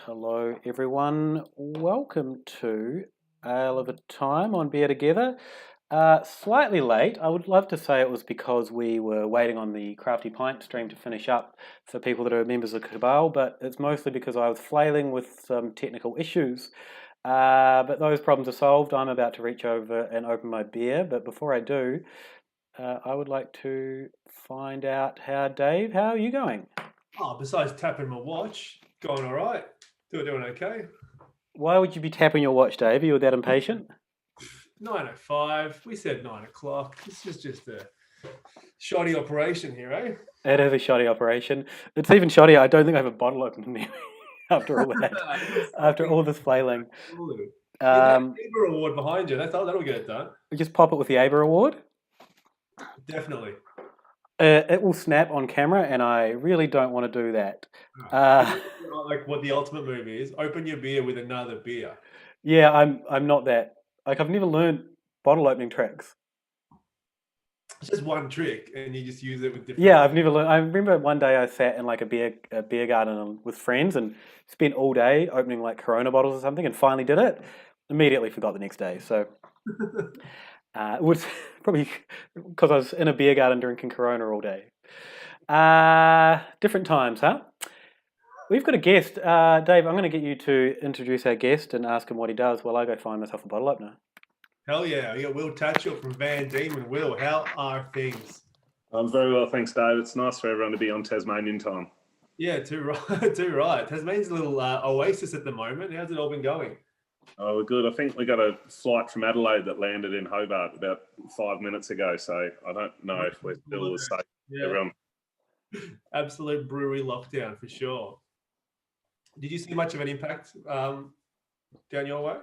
Hello, everyone. Welcome to Ale of a Time on Beer Together. Slightly late. I would love to say it was because we were waiting on the Crafty Pint stream to finish up for people that are members of Cabal, but it's mostly because I was flailing with some technical issues. But those problems are solved. I'm about to reach over and open my beer, but before I do, I would like to find out Dave, how are you going? Oh, besides tapping my watch, going all right. Doing okay. Why would you be tapping your watch, Dave? Are you that impatient? 9:05. We said 9 o'clock. This is just a shoddy operation here, eh? It is a shoddy operation. It's even shoddier. I don't think I have a bottle opener near me after all that, after all this flailing. Yeah, that Amber Award behind you. That'll get it done. We just pop it with the Aber Award. Definitely. It will snap on camera, and I really don't want to do that. Like what the ultimate move is: open your beer with another beer. Yeah, I'm not that. Like I've never learned bottle opening tricks. It's just one trick, and you just use it with different. Yeah, I've never learned. I remember one day I sat in like a beer garden with friends and spent all day opening like Corona bottles or something, and finally did it. Immediately forgot the next day. So it was probably because I was in a beer garden drinking Corona all day. Different times, huh? We've got a guest. Dave, I'm going to get you to introduce our guest and ask him what he does while I go find myself a bottle opener. Hell yeah. We got Will Tatchell from Dieman. Will, how are things? I'm very well, thanks, Dave. It's nice for everyone to be on Tasmanian time. Yeah, too right. Too right. Tasmania's a little oasis at the moment. How's it all been going? Oh, we're good. I think we got a flight from Adelaide that landed in Hobart about 5 minutes ago, so I don't know if we're still as safe. Yeah. Everyone. Absolute brewery lockdown for sure. Did you see much of an impact down your way?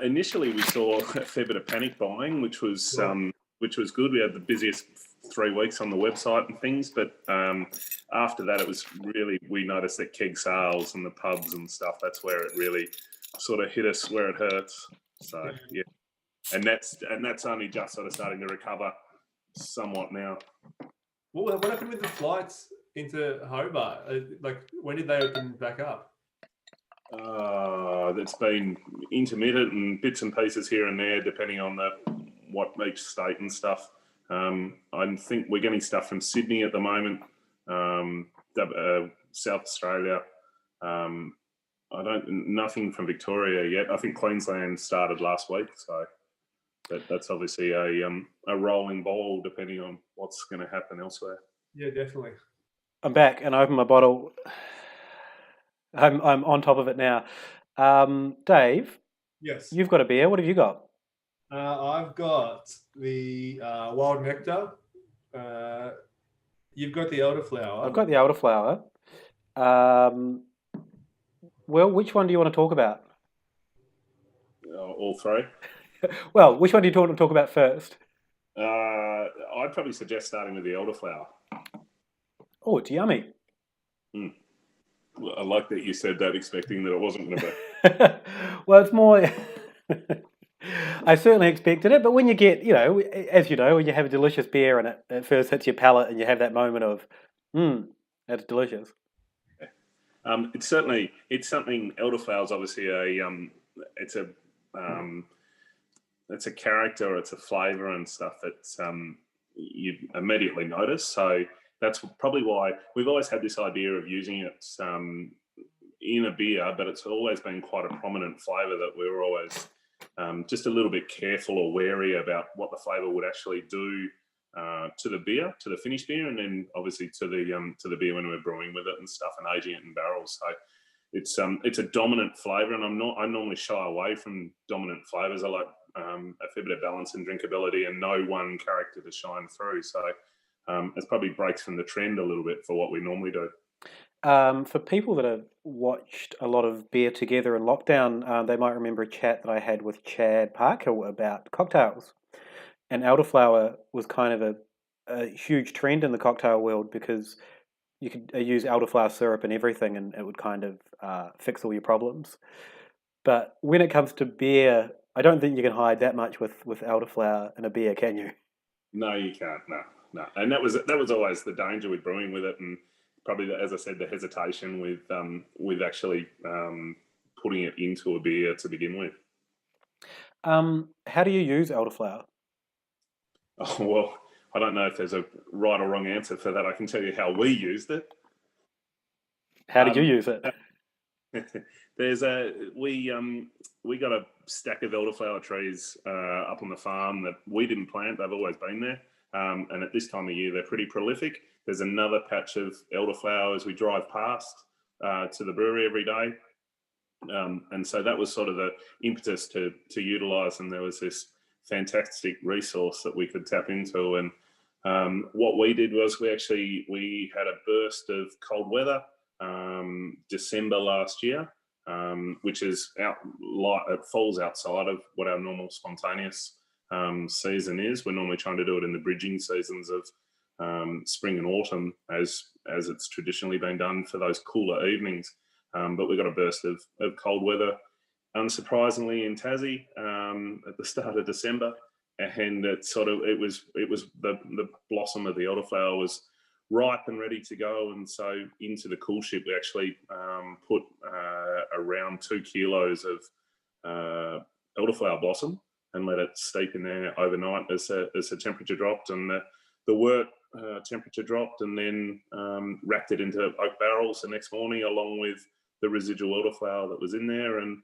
Initially, we saw a fair bit of panic buying, which was good. We had the busiest 3 weeks on the website and things, but after that, it was really, we noticed that keg sales and the pubs and stuff, that's where it really sort of hit us where it hurts. So yeah, and that's only just sort of starting to recover somewhat now. Well, what happened with the flights into Hobart? Like, when did they open back up? That's been intermittent and bits and pieces here and there, depending on what each state and stuff. I think we're getting stuff from Sydney at the moment, South Australia. Nothing from Victoria yet. I think Queensland started last week, so that's obviously a rolling ball depending on what's going to happen elsewhere. Yeah, definitely. I'm back and I open my bottle. I'm on top of it now. Dave. Yes. You've got a beer. What have you got? I've got the Wild Nectar. You've got the Elderflower. I've got the Elderflower. Well, which one do you want to talk about? All three. Well, which one do you want to talk about first? I'd probably suggest starting with the Elderflower. Oh, it's yummy. I like that you said that, expecting that it wasn't going to be. Well, it's more. I certainly expected it, but when you get, as you know, when you have a delicious beer and it first hits your palate and you have that moment of, that's delicious. It's something. Elderflower is obviously it's a character, it's a flavour and stuff that you immediately notice. So that's probably why we've always had this idea of using it in a beer, but it's always been quite a prominent flavour that we were always just a little bit careful or wary about what the flavour would actually do to the beer, to the finished beer, and then obviously to the beer when we're brewing with it and stuff and aging it in barrels. So it's a dominant flavour, and I normally shy away from dominant flavours. I like a fair bit of balance and drinkability, and no one character to shine through. So it probably breaks from the trend a little bit for what we normally do. For people that have watched a lot of Beer Together in lockdown, they might remember a chat that I had with Chad Parker about cocktails. And Elderflower was kind of a huge trend in the cocktail world because you could use elderflower syrup and everything and it would kind of fix all your problems. But when it comes to beer, I don't think you can hide that much with elderflower in a beer, can you? No, you can't. No. And that was always the danger with brewing with it, and probably, as I said, the hesitation with actually putting it into a beer to begin with. How do you use elderflower? Oh, well, I don't know if there's a right or wrong answer for that. I can tell you how we used it. How did you use it? There's we got a stack of elderflower trees up on the farm that we didn't plant. They've always been there, and at this time of year they're pretty prolific. There's another patch of elderflower as we drive past to the brewery every day, and so that was sort of the impetus to utilise. And there was this fantastic resource that we could tap into. And what we did was we had a burst of cold weather. December last year, which is it falls outside of what our normal spontaneous season is. We're normally trying to do it in the bridging seasons of spring and autumn, as it's traditionally been done for those cooler evenings. But we got a burst of cold weather, unsurprisingly, in Tassie at the start of December, and it was the blossom of the elderflower was ripe and ready to go. And so into the cool ship, we actually put around 2 kilos of elderflower blossom and let it steep in there overnight as the temperature dropped and the wort temperature dropped, and then wrapped it into oak barrels the next morning along with the residual elderflower that was in there. And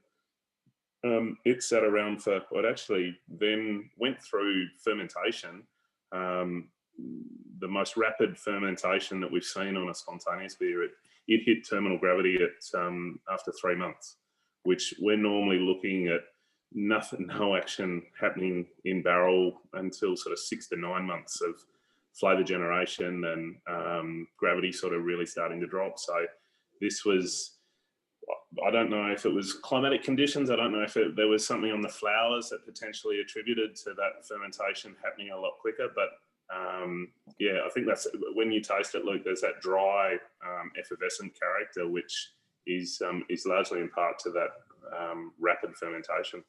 it sat around for what actually then went through fermentation. The most rapid fermentation that we've seen on a spontaneous beer. It hit terminal gravity at after 3 months, which we're normally looking at no action happening in barrel until sort of 6 to 9 months of flavour generation and gravity sort of really starting to drop. So this was, I don't know if it was climatic conditions. I don't know if there was something on the flowers that potentially attributed to that fermentation happening a lot quicker. But yeah, I think that's when you taste it, Luke. There's that dry, effervescent character, which is largely in part to that rapid fermentation.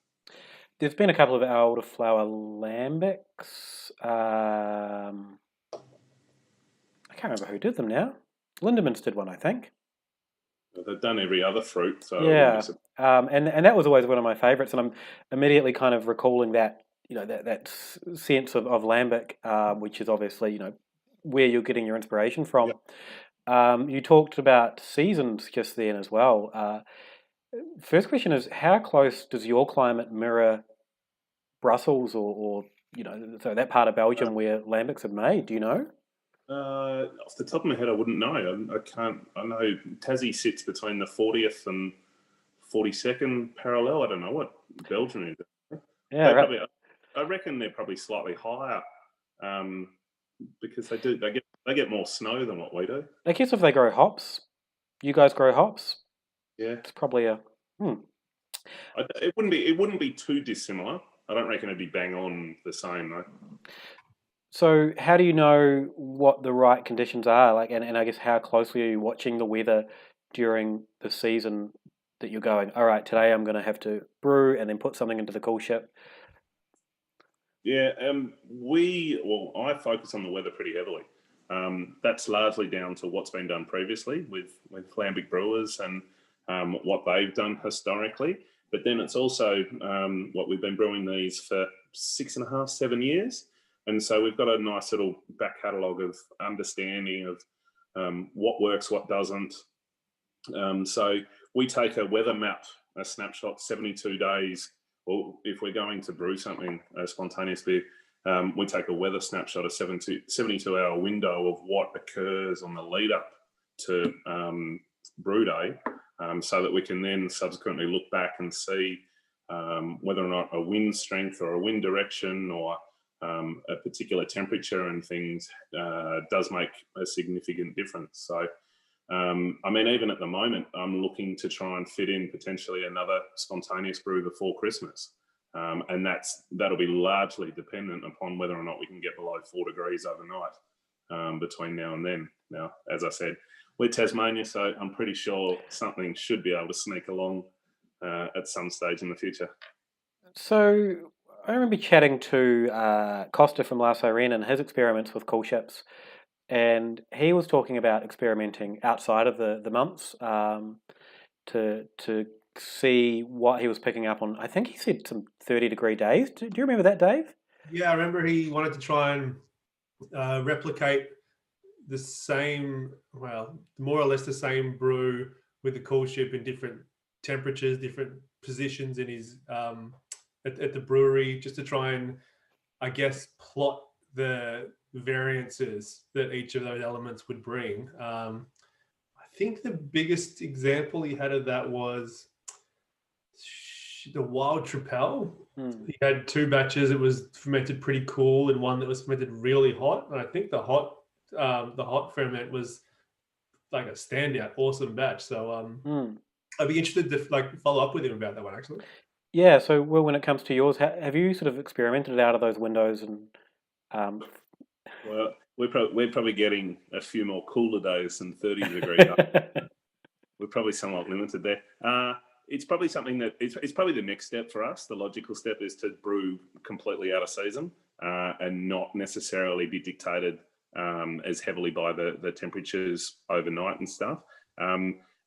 There's been a couple of elderflower lambics. I can't remember who did them now. Lindeman's did one, I think. They've done every other fruit, so yeah, and that was always one of my favourites, and I'm immediately kind of recalling that that sense of lambic, which is obviously where you're getting your inspiration from. Yep. You talked about seasons just then as well. First question is, how close does your climate mirror Brussels or so that part of Belgium where lambics are made? Do you know? Off the top of my head, I wouldn't know. I can't. I know Tassie sits between the 40th and 42nd parallel. I don't know what Belgium is. Yeah, right. I reckon they're probably slightly higher, because they get more snow than what we do. I guess if they grow hops, you guys grow hops. Yeah, it's probably a. It wouldn't be too dissimilar. I don't reckon it'd be bang on the same though. So how do you know what the right conditions are? Like, and I guess how closely are you watching the weather during the season that you're going, all right, today I'm going to have to brew and then put something into the cool ship? Yeah, I focus on the weather pretty heavily. That's largely down to what's been done previously with lambic brewers and what they've done historically. But then it's also what we've been brewing these for 6.5, 7 years. And so we've got a nice little back catalogue of understanding of what works, what doesn't. So we take a weather map, a snapshot, 72 days, or if we're going to brew something, a spontaneous beer, we take a weather snapshot, a 72-hour window of what occurs on the lead up to brew day, so that we can then subsequently look back and see whether or not a wind strength or a wind direction or a particular temperature and things does make a significant difference. So, I mean, even at the moment, I'm looking to try and fit in potentially another spontaneous brew before Christmas. And that'll be largely dependent upon whether or not we can get below 4 degrees overnight between now and then. Now, as I said, we're Tasmania, so I'm pretty sure something should be able to sneak along at some stage in the future. So I remember chatting to Costa from La Sirene and his experiments with cool ships. and he was talking about experimenting outside of the months to see what he was picking up on. I think he said some 30-degree days. Do you remember that, Dave? Yeah, I remember he wanted to try and replicate the same, well, more or less the same brew with the cool ship in different temperatures, different positions in his at the brewery, just to try and, I guess, plot the variances that each of those elements would bring. I think the biggest example he had of that was the Wild Tripel. He had 2 batches. It was fermented pretty cool, and one that was fermented really hot. And I think the hot ferment was like a standout, awesome batch. So I'd be interested to follow up with him about that one, actually. Yeah. So, Will, when it comes to yours, have you sort of experimented out of those windows and? Well, we're probably getting a few more cooler days than 30 degrees. We're probably somewhat limited there. It's probably something that it's probably the next step for us. The logical step is to brew completely out of season and not necessarily be dictated as heavily by the temperatures overnight and stuff.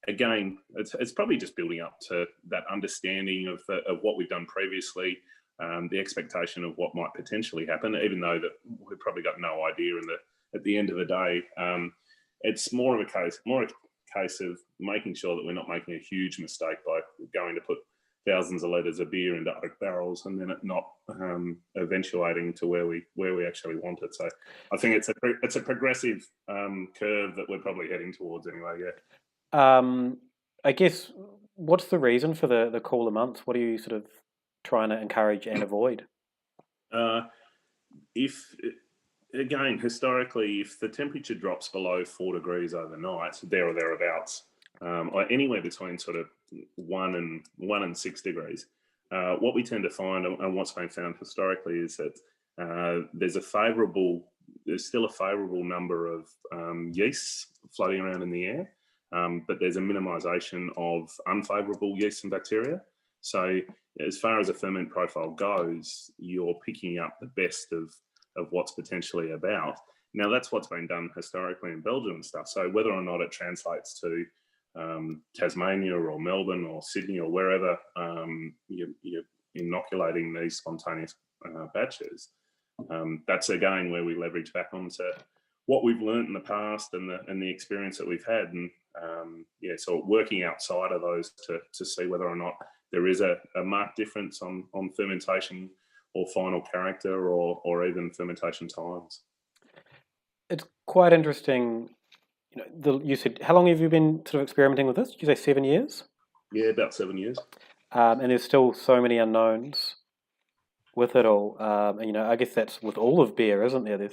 Again, it's probably just building up to that understanding of what we've done previously, the expectation of what might potentially happen, even though that we've probably got no idea at the end of the day. It's more a case of making sure that we're not making a huge mistake by going to put thousands of litres of beer into oak barrels and then it not eventuating to where we actually want it. So I think it's a progressive curve that we're probably heading towards anyway. Yeah. I guess what's the reason for the cooler months? What are you sort of trying to encourage and avoid? Again, historically, if the temperature drops below 4 degrees overnight, there or thereabouts, or anywhere between sort of 1 and 6 degrees, what we tend to find and what's been found historically is that there's still a favourable number of yeasts floating around in the air, but there's a minimisation of unfavourable yeasts and bacteria. So as far as a ferment profile goes, you're picking up the best of what's potentially about. Now, that's what's been done historically in Belgium and stuff. So whether or not it translates to Tasmania or Melbourne or Sydney or wherever you're inoculating these spontaneous batches, that's again where we leverage back onto what we've learned in the past and the experience that we've had. And so working outside of those to see whether or not there is a marked difference on fermentation or final character or even fermentation times. It's quite interesting. You said, how long have you been sort of experimenting with this? Did you say 7 years? Yeah, about 7 years. And there's still so many unknowns with it all. And I guess that's with all of beer, isn't there?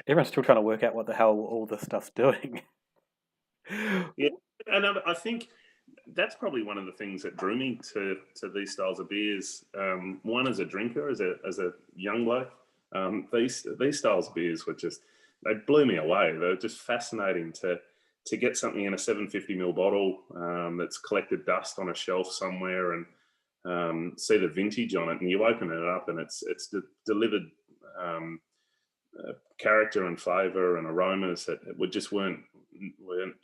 Everyone's still trying to work out what the hell all this stuff's doing. Yeah, and I think that's probably one of the things that drew me to these styles of beers. One, as a drinker, as a young bloke, these styles of beers they blew me away. They're just fascinating to get something in a 750ml bottle that's collected dust on a shelf somewhere and see the vintage on it, and you open it up and it's delivered character and flavour and aromas that weren't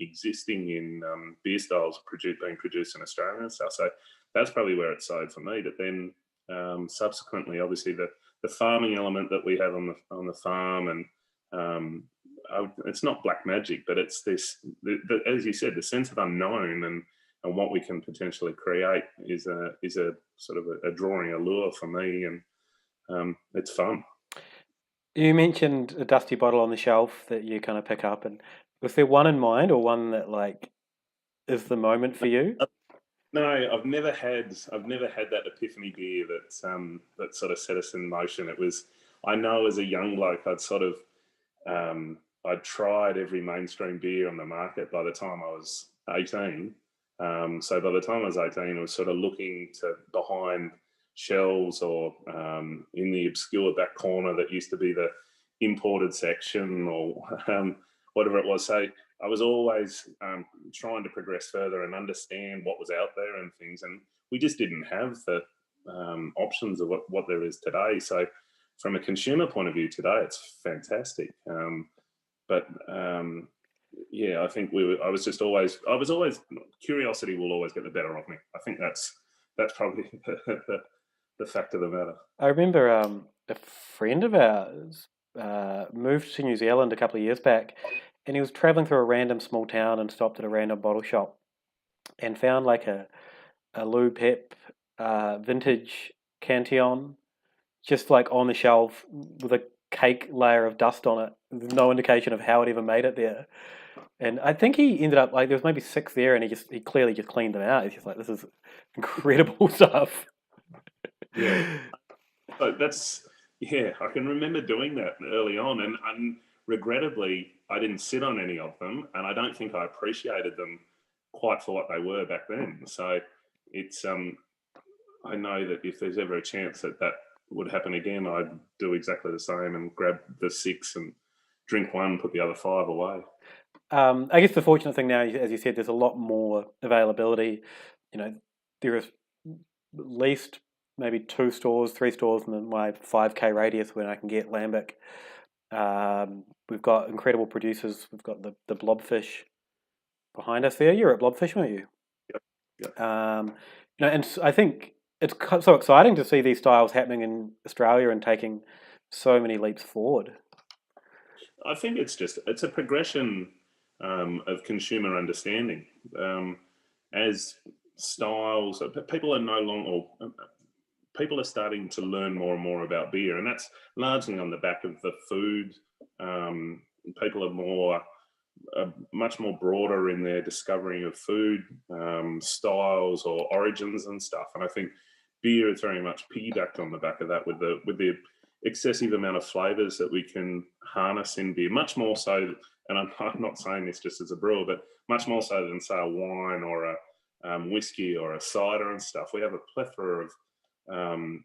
existing in beer styles being produced in Australia and stuff. So that's probably where it started for me. But then subsequently, obviously, the farming element that we have on the farm, and it's not black magic, but it's this, as you said, the sense of unknown and what we can potentially create is a sort of a drawing allure for me, and it's fun. You mentioned a dusty bottle on the shelf that you kind of pick up, and was there one in mind or one that is the moment for you? No, I've never had that epiphany beer that sort of set us in motion. I know as a young bloke, I'd tried every mainstream beer on the market by the time I was 18. So by the time I was 18, I was sort of looking to behind shelves or in the obscure back corner that used to be the imported section or whatever it was. So I was always trying to progress further and understand what was out there and things. And we just didn't have the options of what there is today. So from a consumer point of view today, it's fantastic. but yeah, I think I was always curiosity will always get the better of me. I think that's probably the fact of the matter. I remember a friend of ours moved to New Zealand a couple of years back, and he was traveling through a random small town and stopped at a random bottle shop and found like a Lou Pep vintage Cantillon just like on the shelf with a cake layer of dust on it. There's no indication of how it ever made it there. And I think he ended up like there was maybe 6 there, and he clearly just cleaned them out. He's just like, this is incredible stuff. Yeah. But I can remember doing that early on, and regrettably, I didn't sit on any of them, and I don't think I appreciated them quite for what they were back then. So it's I know that if there's ever a chance that would happen again, I'd do exactly the same and grab the 6 and drink one, put the other 5 away. I guess the fortunate thing now, as you said, there's a lot more availability. There is at least maybe 2 stores, 3 stores in my 5K radius where I can get lambic. We've got incredible producers. We've got the blobfish behind us there. You're at Blobfish, weren't you? Yep. And I think it's so exciting to see these styles happening in Australia and taking so many leaps forward. I think it's a progression of consumer understanding. As styles, people are starting to learn more and more about beer, and that's largely on the back of the food. People are much more broader in their discovering of food styles or origins and stuff. And I think beer is very much piggybacked on the back of that with the excessive amount of flavors that we can harness in beer, much more so. And I'm not saying this just as a brewer, but much more so than say a wine or a whiskey or a cider and stuff. We have a plethora of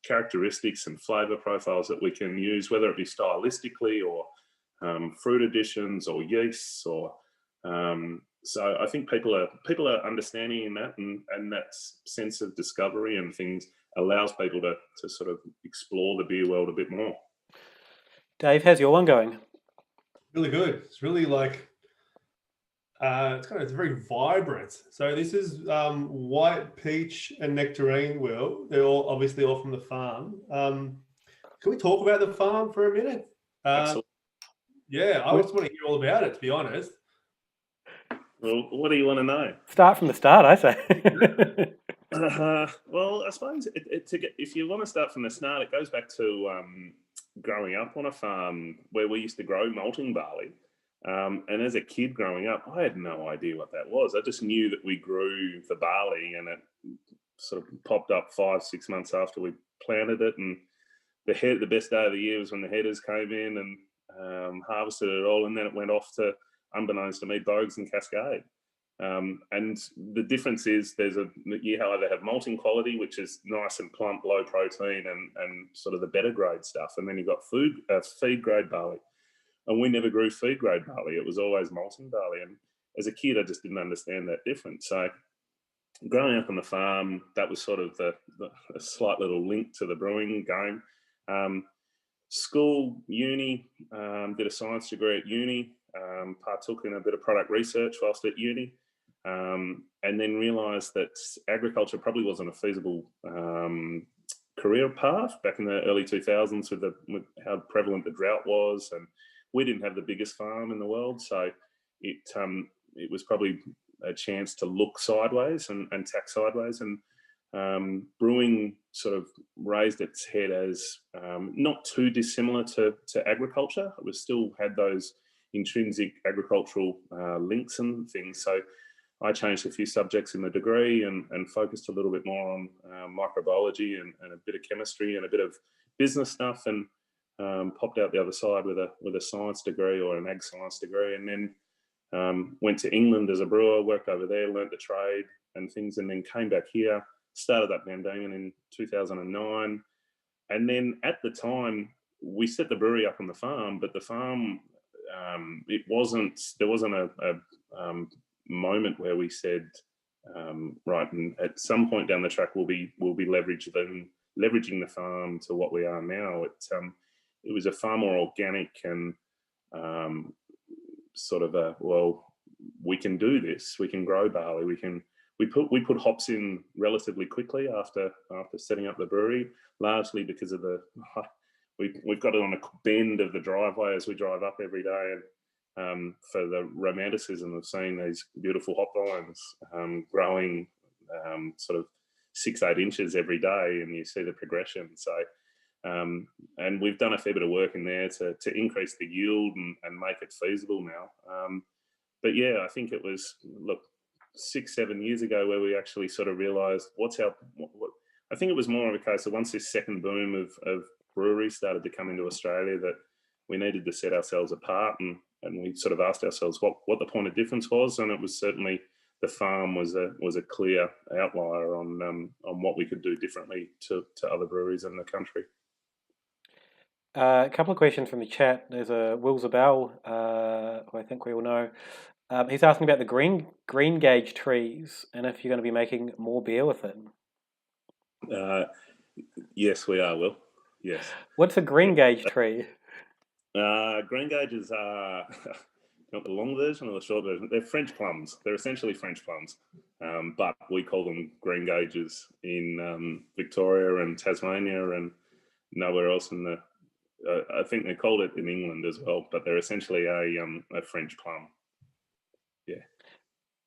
characteristics and flavor profiles that we can use, whether it be stylistically or fruit additions or yeasts or so I think people are understanding in that, and that sense of discovery and things allows people to sort of explore the beer world a bit more. Dave, how's your one going? Really good. It's really like it's very vibrant. So this is white peach and nectarine. Will they're obviously all from the farm. Can we talk about the farm for a minute? Absolutely. Yeah, I just want to hear all about it, to be honest. Well, what do you want to know? Start from the start, I say. Well, I suppose if you want to start from the start, it goes back to growing up on a farm where we used to grow malting barley. And as a kid growing up, I had no idea what that was. I just knew that we grew the barley, and it sort of popped up 5-6 months after we planted it. And the best day of the year was when the headers came in and harvested it all, and then it went off to, unbeknownst to me, Bogues and Cascade. And the difference is you either have malting quality, which is nice and plump, low protein, and sort of the better grade stuff, and then you've got feed grade barley. And we never grew feed grade barley; it was always malting barley. And as a kid, I just didn't understand that difference. So, growing up on the farm, that was sort of a slight little link to the brewing game. School, uni, did a science degree at uni. Partook in a bit of product research whilst at uni. And then realised that agriculture probably wasn't a feasible career path back in the early 2000s with how prevalent the drought was, and we didn't have the biggest farm in the world, so it was probably a chance to look sideways and tack sideways. And brewing sort of raised its head as not too dissimilar to agriculture. It was still had those intrinsic agricultural links and things. So I changed a few subjects in the degree and focused a little bit more on microbiology and a bit of chemistry and a bit of business stuff, and popped out the other side with a science degree or an ag science degree, and then went to England as a brewer, worked over there, learnt the trade and things, and then came back here, started up Van Dieman in 2009. And then at the time, we set the brewery up on the farm, but the farm, there wasn't a moment where we said, right, and at some point down the track, we'll be leveraging the farm to what we are now. it was a far more organic and sort of a, well, we can do this. We can grow barley. We put hops in relatively quickly after setting up the brewery, largely because of we've got it on a bend of the driveway as we drive up every day, and for the romanticism of seeing these beautiful hop vines growing sort of 6-8 inches every day, and you see the progression. So and we've done a fair bit of work in there to increase the yield and make it feasible now. But yeah, I think it was 6-7 years ago where we actually sort of realised what I think it was more of a case of once this second boom of breweries started to come into Australia, that we needed to set ourselves apart, and we sort of asked ourselves what the point of difference was, and it was certainly the farm was a clear outlier on what we could do differently to other breweries in the country. A couple of questions from the chat. There's a Will Zabel, who I think we all know. He's asking about the green gauge trees and if you're going to be making more beer with it. Yes, we are, Will. Yes. What's a green gauge tree? Green gauges are not the long version or the short version. They're French plums. They're essentially French plums, but we call them green gauges in Victoria and Tasmania and nowhere else in the. I think they called it in England as well, but they're essentially a French plum. Yeah.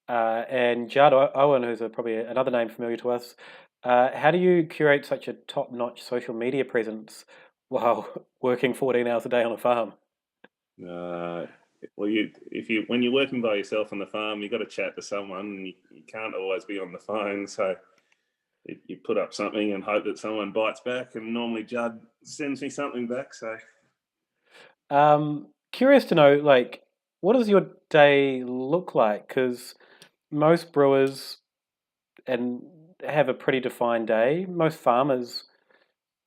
And Judd Owen, who's probably another name familiar to us, how do you curate such a top-notch social media presence while working 14 hours a day on a farm? Well, when you're working by yourself on the farm, you've got to chat to someone, and you can't always be on the phone. So you put up something and hope that someone bites back, and normally Judd sends me something back. So, curious to know, what does your day look like? Because most brewers have a pretty defined day. Most farmers,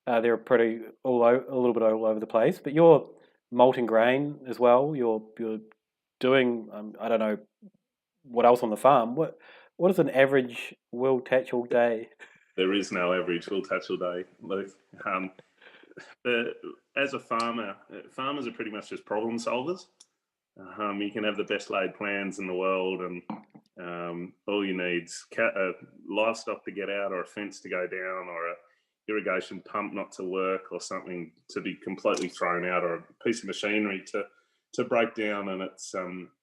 they're pretty a little bit all over the place. But you're malting grain as well. You're doing I don't know what else on the farm. What is an average Will Tatchell day? There is no average Will Tatchell day, Luke. As a farmer, farmers are pretty much just problem solvers. You can have the best laid plans in the world, and all you need is livestock to get out, or a fence to go down, or a irrigation pump not to work, or something to be completely thrown out, or a piece of machinery to break down, and it's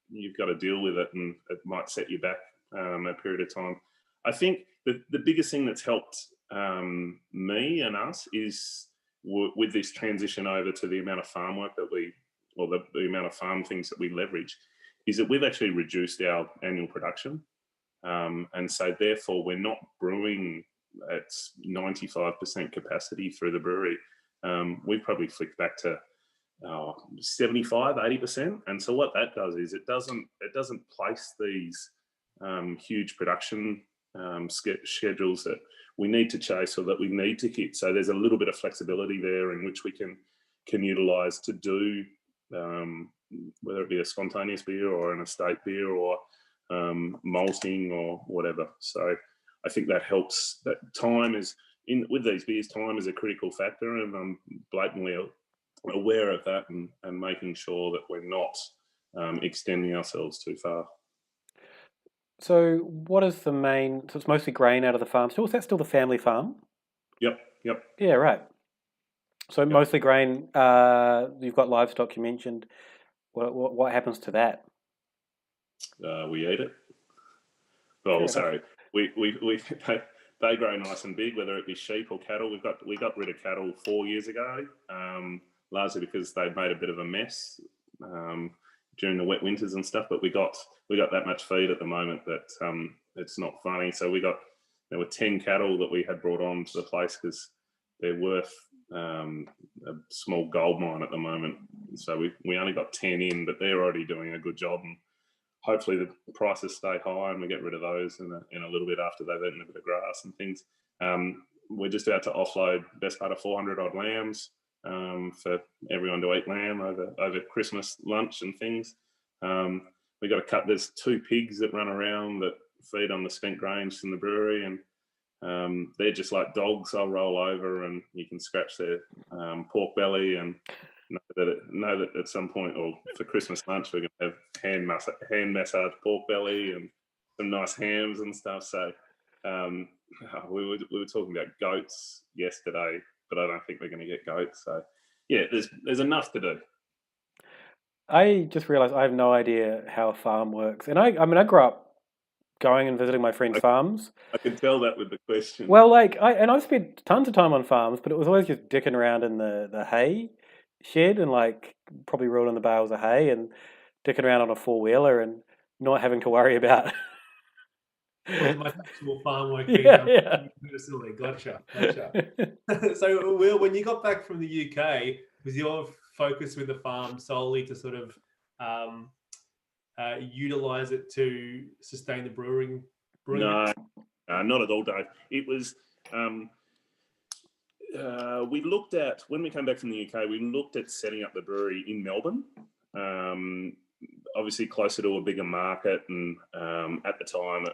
you've got to deal with it, and it might set you back a period of time. I think the biggest thing that's helped me and us is with this transition over to the amount of farm work that the amount of farm things that we leverage, is that we've actually reduced our annual production. And so therefore we're not brewing at 95% capacity through the brewery. We've probably flicked back to 75, 80%. And so what that does is it doesn't place these huge production schedules that we need to chase or that we need to hit. So there's a little bit of flexibility there in which we can utilize to do whether it be a spontaneous beer or an estate beer or malting or whatever. So I think that helps. That time is with these beers, time is a critical factor, and I'm blatantly aware of that and making sure that we're not extending ourselves too far. So what is the main? So it's mostly grain out of the farm. Still, is that still the family farm? Yep. Yeah, right. So mostly grain. You've got livestock. You mentioned. What happens to that? We eat it. Oh, sorry. We they grow nice and big, whether it be sheep or cattle. We got rid of cattle 4 years ago, largely because they made a bit of a mess during the wet winters and stuff. But we got that much feed at the moment that it's not funny. So there were 10 cattle that we had brought on to the place because they're worth a small gold mine at the moment. So we only got 10 in, but they're already doing a good job, and hopefully the prices stay high and we get rid of those in a little bit after they've eaten a bit of grass and things. We're just about to offload the best part of 400 odd lambs for everyone to eat lamb over Christmas lunch and things. We got to cut. There's 2 pigs that run around that feed on the spent grains from the brewery, and they're just like dogs. They'll roll over and you can scratch their pork belly, and know that at some point, or for Christmas lunch, we're going to have hand massage pork belly and some nice hams and stuff. So um, we were talking about goats yesterday, but I don't think we're going to get goats. So yeah, there's enough to do. I just realised I have no idea how a farm works, and I mean I grew up going and visiting my friends' farms. I can tell that with the question. Well, like I've spent tons of time on farms, but it was always just dicking around in the hay shed and like probably rolling the bales of hay and dicking around on a four-wheeler and not having to worry about. Wasn't much actual farm work being Yeah, done yeah. personally. Gotcha. So, Will, when you got back from the UK, was your focus with the farm solely to sort of utilize it to sustain the brewing? No, not at all, Dave. It was. We looked at, when we came back from the UK, we looked at setting up the brewery in Melbourne. Obviously closer to a bigger market, and at the time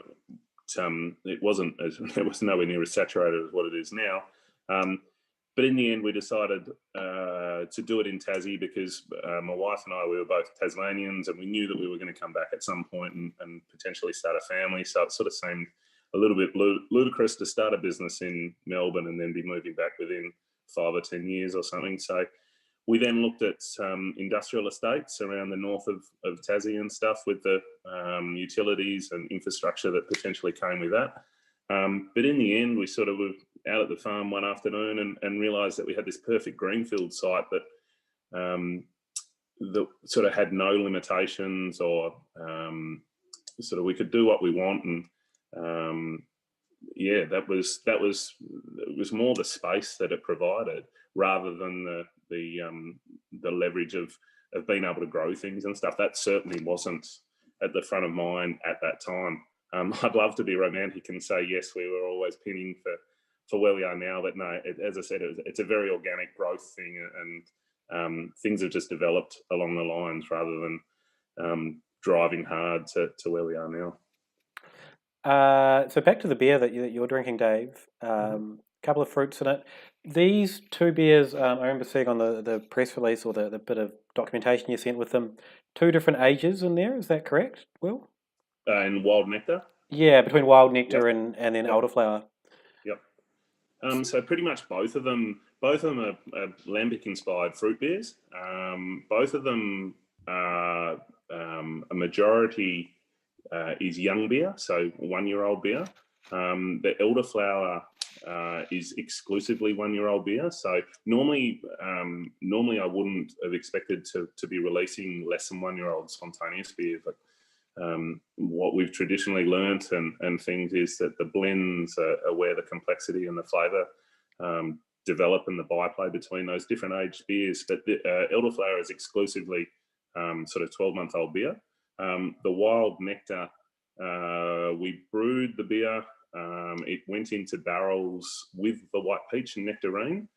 it wasn't it was nowhere near as saturated as what it is now. But in the end, we decided to do it in Tassie because my wife and I, we were both Tasmanians, and we knew that we were going to come back at some point and potentially start a family. So it sort of seemed a little bit ludicrous to start a business in Melbourne and then be moving back within 5 or 10 years or something. So we then looked at industrial estates around the north of Tassie and stuff with the utilities and infrastructure that potentially came with that. But in the end, we sort of were out at the farm one afternoon and realised that we had this perfect greenfield site that sort of had no limitations, or sort of we could do what we want. And yeah, it was more the space that it provided rather than the leverage of being able to grow things and stuff. That certainly wasn't at the front of mind at that time. I'd love to be romantic and say yes, we were always pinning for where we are now, but no. As I said, it's a very organic growth thing, and things have just developed along the lines rather than driving hard to where we are now. So back to the beer that you're drinking, Dave. Couple of fruits in it. These two beers, I remember seeing on the press release or the bit of documentation you sent with them, 2 different ages in there. Is that correct, Will? And wild nectar. Yeah, between wild nectar Yep. and then elderflower. Yep. So pretty much both of them are lambic-inspired fruit beers. Both of them are a majority is young beer, so 1-year-old beer. The elderflower is exclusively 1-year-old beer. So normally I wouldn't have expected to be releasing less than 1-year-old spontaneous beer, but what we've traditionally learnt and things is that the blends are where the complexity and the flavour develop, and the byplay between those different aged beers. But the elderflower is exclusively sort of 12-month-old beer. The wild nectar, we brewed the beer. It went into barrels with the white peach and nectarine,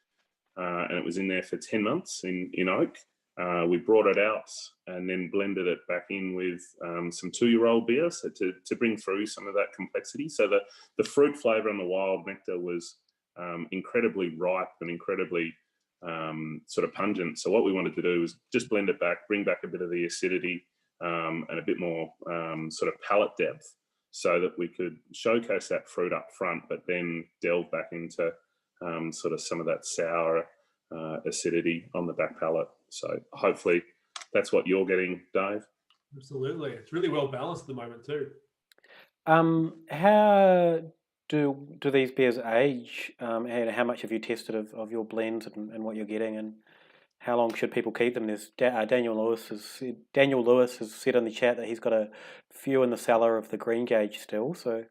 and it was in there for 10 months in oak. We brought it out and then blended it back in with some 2-year-old beer, so to bring through some of that complexity. So the fruit flavour and the wild nectar was incredibly ripe and incredibly sort of pungent. So what we wanted to do was just blend it back, bring back a bit of the acidity and a bit more sort of palate depth, so that we could showcase that fruit up front, but then delve back into sort of some of that sour acidity on the back palate. So hopefully that's what you're getting, Dave. Absolutely. It's really well balanced at the moment too. How do these beers age? And how much have you tested of your blends and what you're getting, and how long should people keep them? There's Daniel Lewis has said in the chat that he's got a few in the cellar of the green gauge still. So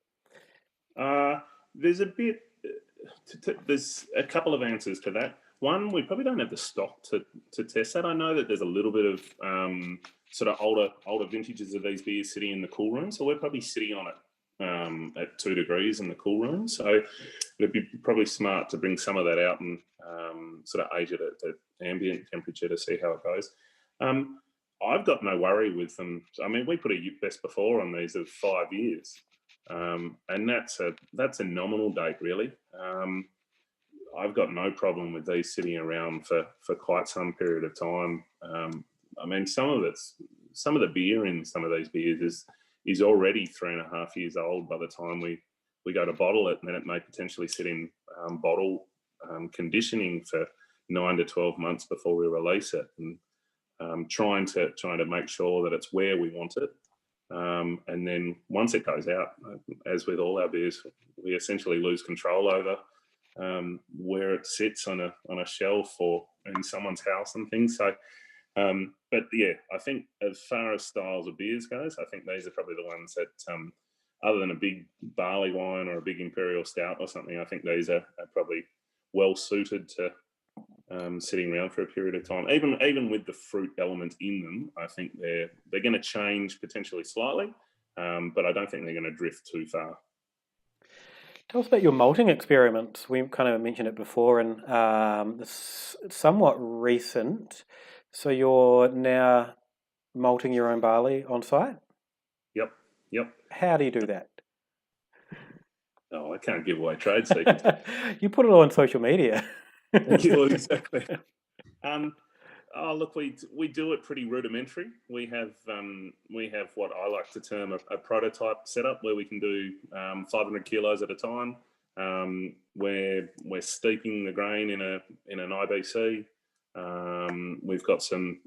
there's a bit. There's a couple of answers to that. One, we probably don't have the stock to test that. I know that there's a little bit of sort of older vintages of these beers sitting in the cool room, so we're probably sitting on it at 2 degrees in the cool room. So it'd be probably smart to bring some of that out and sort of age it at ambient temperature to see how it goes. I've got no worry with them. I mean, we put a best before on these of 5 years, and that's a nominal date, really. I've got no problem with these sitting around for quite some period of time. I mean, some of the beer in some of these beers is already 3.5 years old by the time we go to bottle it, and then it may potentially sit in bottle conditioning for 9 to 12 months before we release it, and trying to make sure that it's where we want it. And then once it goes out, as with all our beers, we essentially lose control over where it sits on a shelf or in someone's house and things. So, but yeah, I think as far as styles of beers goes, I think these are probably the ones that, other than a big barley wine or a big imperial stout or something, I think these are probably well suited to sitting around for a period of time. Even with the fruit element in them, I think they're going to change potentially slightly, but I don't think they're going to drift too far. Tell us about your malting experiments. We kind of mentioned it before, and it's somewhat recent. So you're now malting your own barley on site? Yep. How do you do that? Oh, I can't give away trade secrets. You put it on social media. Exactly. Oh, look, we do it pretty rudimentary. We have what I like to term a prototype setup where we can do 500 kilos at a time. We're steeping the grain in an IBC. We've got some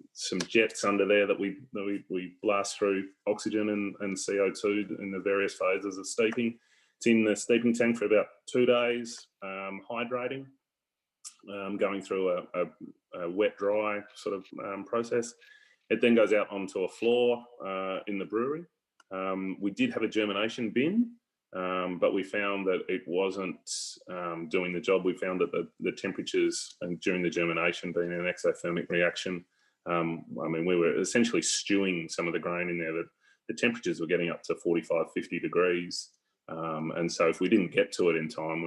jets under there that we blast through oxygen and CO2 in the various phases of steeping. It's in the steeping tank for about 2 days, hydrating. Going through a wet dry sort of process. It then goes out onto a floor in the brewery. We did have a germination bin, but we found that it wasn't doing the job. We found that the temperatures and during the germination being an exothermic reaction, I mean, we were essentially stewing some of the grain in there. That the temperatures were getting up to 45, 50 degrees. And so if we didn't get to it in time,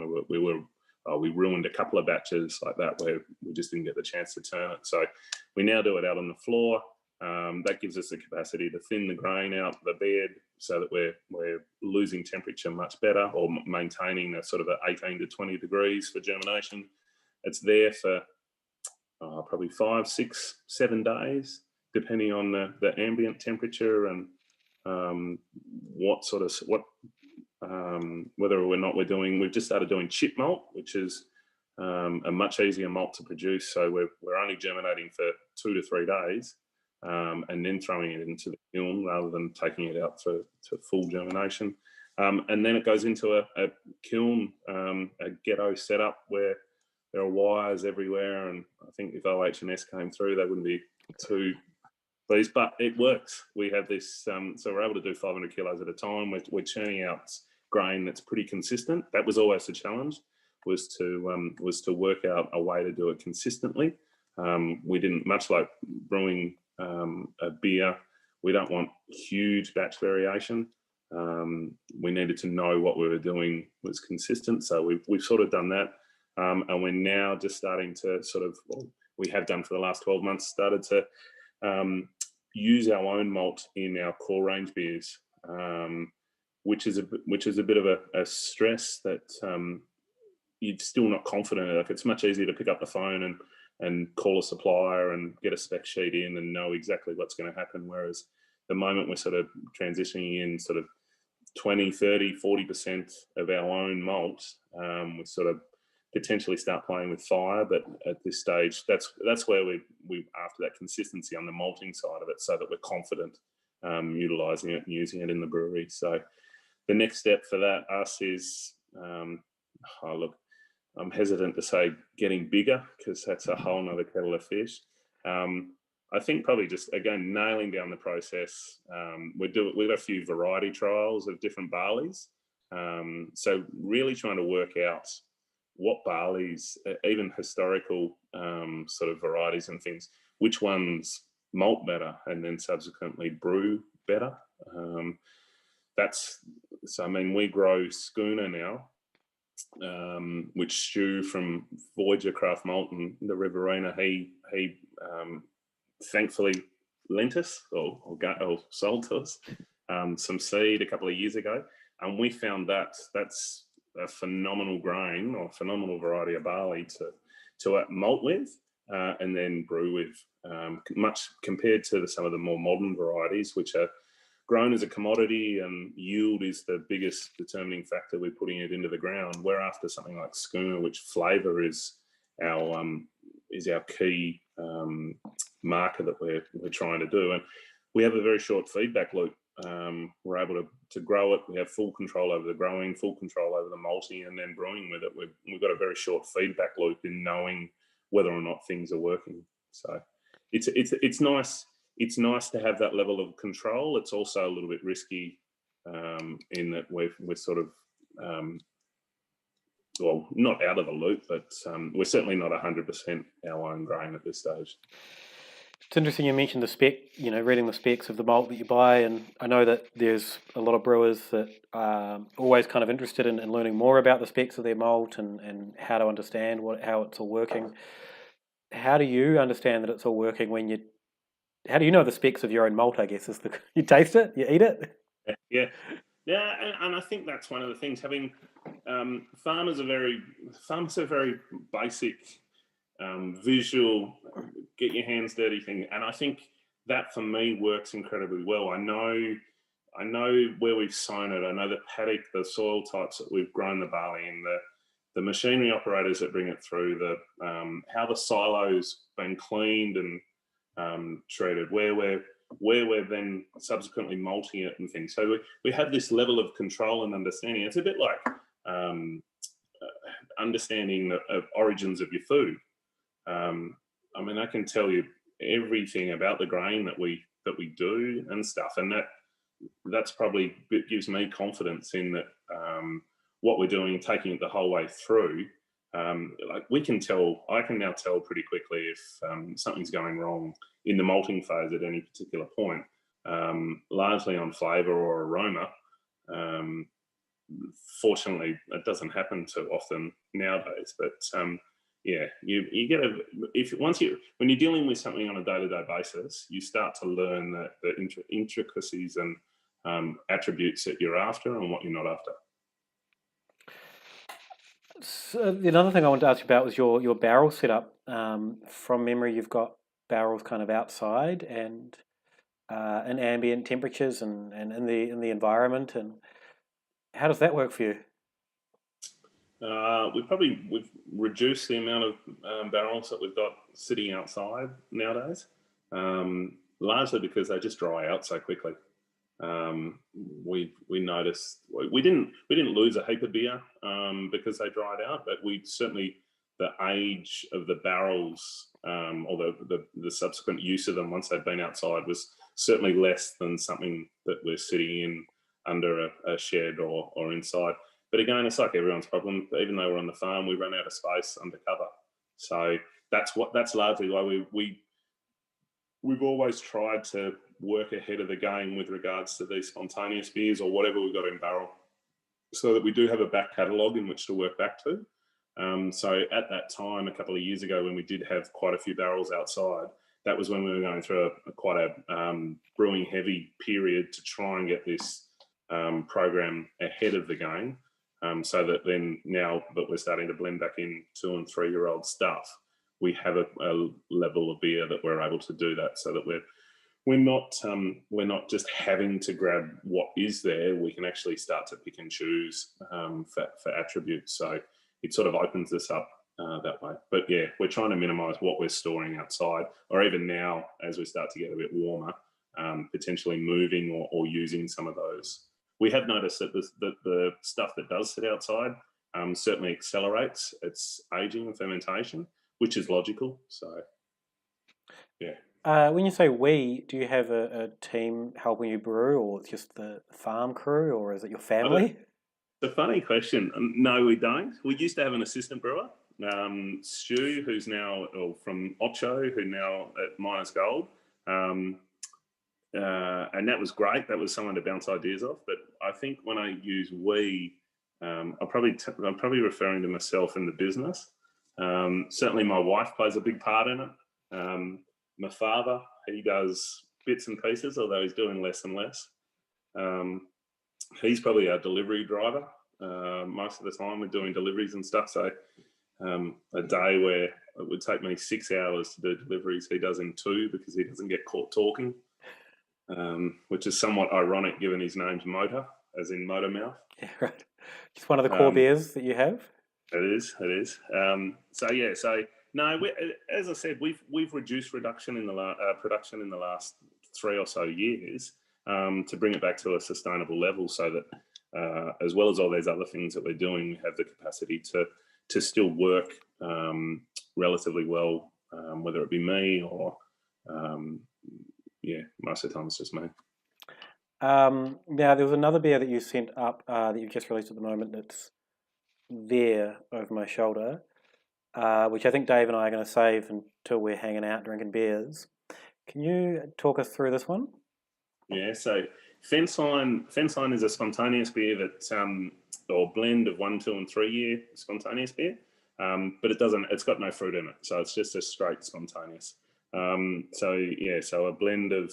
we ruined a couple of batches like that where we just didn't get the chance to turn it. So we now do it out on the floor. That gives us the capacity to thin the grain out the bed so that we're losing temperature much better, or maintaining a sort of 18 to 20 degrees for germination. It's there for probably 5, 6, 7 days, depending on the ambient temperature and whether or not we've just started doing chip malt, which is a much easier malt to produce. So we're only germinating for 2 to 3 days, and then throwing it into the kiln rather than taking it out to full germination. And then it goes into a kiln, a ghetto setup where there are wires everywhere. And I think if OH&S came through, they wouldn't be too pleased, but it works. We have this, so we're able to do 500 kilos at a time. We're churning out grain that's pretty consistent. That was always the challenge, was to work out a way to do it consistently. We didn't, much like brewing a beer, we don't want huge batch variation. We needed to know what we were doing was consistent. So we've sort of done that. And we're now just starting to we have done for the last 12 months, started to use our own malt in our core range beers. Which is a bit of a stress that you're still not confident in. Like, it's much easier to pick up the phone and call a supplier and get a spec sheet in and know exactly what's going to happen. Whereas the moment we're sort of transitioning in sort of 20, 30, 40% of our own malt, we sort of potentially start playing with fire. But at this stage, that's where we after that consistency on the malting side of it, so that we're confident utilising it and using it in the brewery. So the next step for us is, look, I'm hesitant to say getting bigger, because that's a whole nother kettle of fish. I think probably just, again, nailing down the process. We've got a few variety trials of different barleys. So really trying to work out what barleys, even historical sort of varieties and things, which ones malt better and then subsequently brew better. So I mean, we grow Schooner now, which Stu from Voyager Craft Malt and the Riverina, he thankfully lent us or sold to us some seed a couple of years ago, and we found that's a phenomenal grain or phenomenal variety of barley to malt with and then brew with. Much compared to some of the more modern varieties, which are grown as a commodity, and yield is the biggest determining factor we're putting it into the ground. We're after something like schooner, which flavour is our key marker that we're trying to do, and we have a very short feedback loop. We're able to grow it. We have full control over the growing, full control over the malting, and then brewing with it. We've got a very short feedback loop in knowing whether or not things are working. So it's nice. It's nice to have that level of control. It's also a little bit risky in that we're sort of well, not out of the loop, but we're certainly not 100% our own grain at this stage. It's interesting you mentioned the spec, reading the specs of the malt that you buy, and I know that there's a lot of brewers that are always kind of interested in learning more about the specs of their malt and how to understand how it's all working. How do you understand that it's all working how do you know the specs of your own malt, I guess, you taste it, you eat it? Yeah. And I think that's one of the things. Having farmers are very basic, visual, get your hands dirty thing, and I think that for me works incredibly well. I know where we've sown it. I know the paddock, the soil types that we've grown the barley in, the machinery operators that bring it through, how the silo's been cleaned and treated, where we're then subsequently malting it and things. So we have this level of control and understanding. It's a bit like understanding the origins of your food. I mean, I can tell you everything about the grain that we do and stuff, and that's probably gives me confidence in that what we're doing and taking it the whole way through. Like I can now tell pretty quickly if something's going wrong in the malting phase at any particular point, largely on flavour or aroma. Fortunately, it doesn't happen too often nowadays, but yeah, you get when you're dealing with something on a day-to-day basis, you start to learn the intricacies and attributes that you're after and what you're not after. So another thing I wanted to ask you about was your barrel setup. From memory, you've got barrels kind of outside and in ambient temperatures and in the environment. And how does that work for you? We've reduced the amount of barrels that we've got sitting outside nowadays, largely because they just dry out so quickly. We noticed we didn't lose a heap of beer because they dried out, but we certainly, the age of the barrels or the subsequent use of them once they've been outside was certainly less than something that we're sitting in under a shed or inside. But again, it's like everyone's problem. Even though we're on the farm, we run out of space under cover. So that's largely why we've always tried to work ahead of the game with regards to these spontaneous beers or whatever we've got in barrel, so that we do have a back catalogue in which to work back to. So at that time, a couple of years ago, when we did have quite a few barrels outside, that was when we were going through quite a brewing heavy period to try and get this program ahead of the game. So that then now that we're starting to blend back in 2 and 3 year old stuff, we have a level of beer that we're able to do that, so that we're not just having to grab what is there. We can actually start to pick and choose for attributes. So it sort of opens us up that way. But yeah, we're trying to minimise what we're storing outside, or even now as we start to get a bit warmer, potentially moving or using some of those. We have noticed that the stuff that does sit outside certainly accelerates its aging and fermentation, which is logical. So, yeah. When you say we, do you have a team helping you brew, or just the farm crew, or is it your family? It's a funny question. No, we don't. We used to have an assistant brewer, Stu, who's now from Ocho, who now at Miners Gold. And that was great. That was someone to bounce ideas off. But I think when I use we, I'm probably referring to myself in the business. Certainly my wife plays a big part in it. My father, he does bits and pieces, although he's doing less and less. He's probably our delivery driver. most of the time. We're doing deliveries and stuff. So a day where it would take me 6 hours to do deliveries, he does in 2 because he doesn't get caught talking, which is somewhat ironic given his name's Motor, as in Motor Mouth. Yeah, right. Just one of the core beers that you have. It is. So no, as I said, we've reduced production in the last 3 or so years to bring it back to a sustainable level, so that as well as all these other things that we're doing, we have the capacity to still work relatively well, whether it be me or most of the time it's just me. Now, there was another beer that you sent up that you've just released at the moment that's there over my shoulder, which I think Dave and I are going to save until we're hanging out drinking beers. Can you talk us through this one? Yeah, so Fenceline is a spontaneous beer that, or blend of 1, 2, and 3 year spontaneous beer, but it's got no fruit in it, so it's just a straight spontaneous. So a blend of.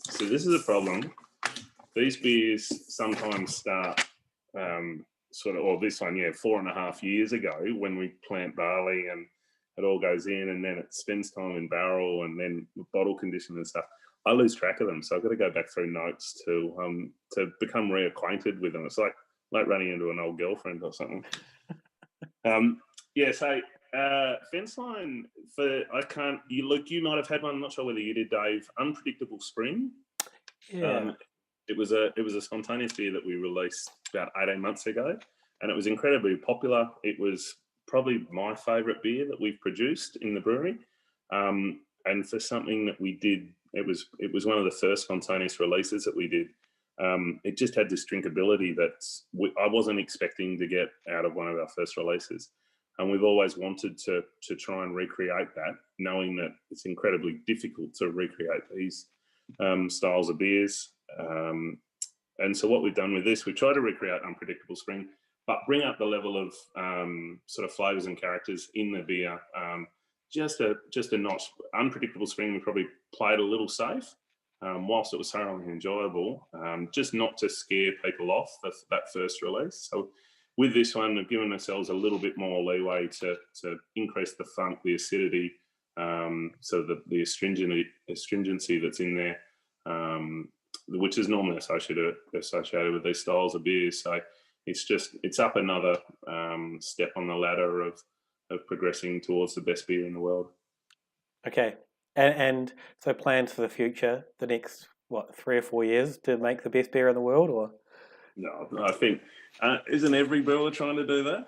So this is a problem. These beers sometimes start this one, 4.5 years ago when we plant barley and it all goes in, and then it spends time in barrel and then bottle condition and stuff. I lose track of them, so I've got to go back through notes to become reacquainted with them. It's like running into an old girlfriend or something. Fenceline you might have had one. I'm not sure whether you did, Dave. Unpredictable Spring. Yeah. It was a spontaneous beer that we released about 18 months ago, and it was incredibly popular. It was probably my favourite beer that we've produced in the brewery, and for something that we did, it was one of the first spontaneous releases that we did. It just had this drinkability that I wasn't expecting to get out of one of our first releases. And we've always wanted to try and recreate that, knowing that it's incredibly difficult to recreate these styles of beers. And so what we've done with this, we try to recreate Unpredictable Spring, but bring up the level of sort of flavours and characters in the beer. Just a notch. Unpredictable Spring, we probably played a little safe, whilst it was thoroughly enjoyable, just not to scare people off that first release. So with this one, we've given ourselves a little bit more leeway to increase the funk, the acidity, so the astringency that's in there, which is normally associated with these styles of beers. So it's up another step on the ladder of progressing towards the best beer in the world. Okay. And so plans for the future, the next, 3 or 4 years to make the best beer in the world, or? No, I think, isn't every brewer trying to do that?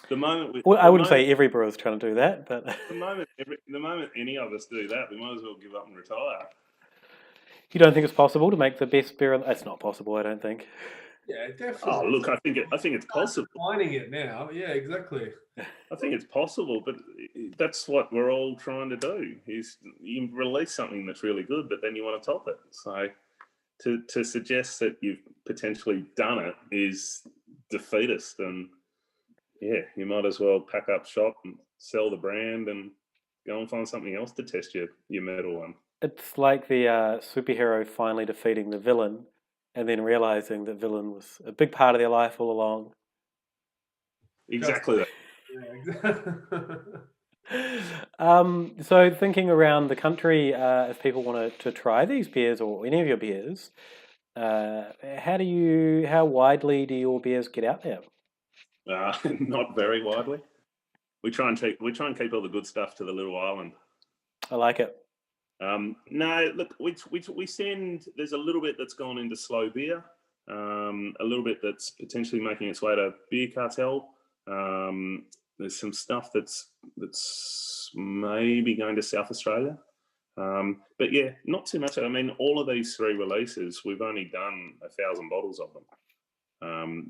I wouldn't say every brewer is trying to do that, but the moment any of us do that, we might as well give up and retire. You don't think it's possible to make the best beer? It's not possible, I don't think. Yeah, definitely. Oh, look, I think it's possible. Finding it now, yeah, exactly. I think it's possible, but that's what we're all trying to do. Is you release something that's really good, but then you want to top it. So to suggest that you've potentially done it is defeatist, and you might as well pack up shop and sell the brand and go and find something else to test your metal on. It's like the superhero finally defeating the villain and then realising the villain was a big part of their life all along. Exactly that. So thinking around the country, if people want to try these beers or any of your beers, how widely do your beers get out there? Not very widely. We try and keep all the good stuff to the little island. I like it. No, look, we send. There's a little bit that's gone into slow beer, a little bit that's potentially making its way to Beer Cartel. There's some stuff that's maybe going to South Australia, but not too much. I mean, all of these 3 releases, we've only done 1,000 bottles of them.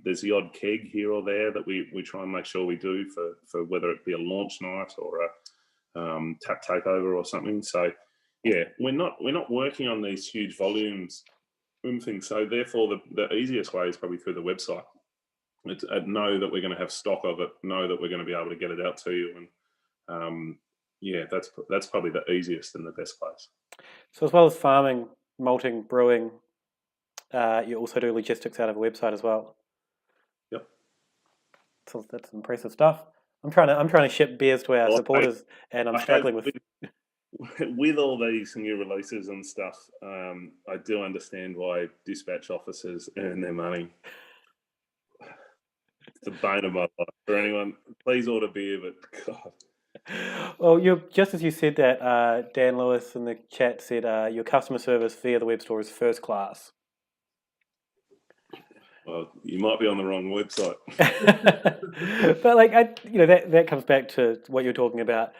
There's the odd keg here or there that we try and make sure we do for whether it be a launch night or a tap takeover or something. So we're not working on these huge volumes things. So therefore, the easiest way is probably through the website. Know that we're going to have stock of it. Know that we're going to be able to get it out to you, and that's probably the easiest and the best place. So as well as farming, malting, brewing, you also do logistics out of a website as well. that's impressive stuff. I'm trying to ship beers to our Well, supporters, and I'm I struggling have with. with all these new releases and stuff. I do understand why dispatch officers earn their money. It's the bane of my life. For anyone, please order beer, but God. Well, just as you said that, Dan Lewis in the chat said your customer service via the web store is first class. Well, you might be on the wrong website. But like that comes back to what you're talking about.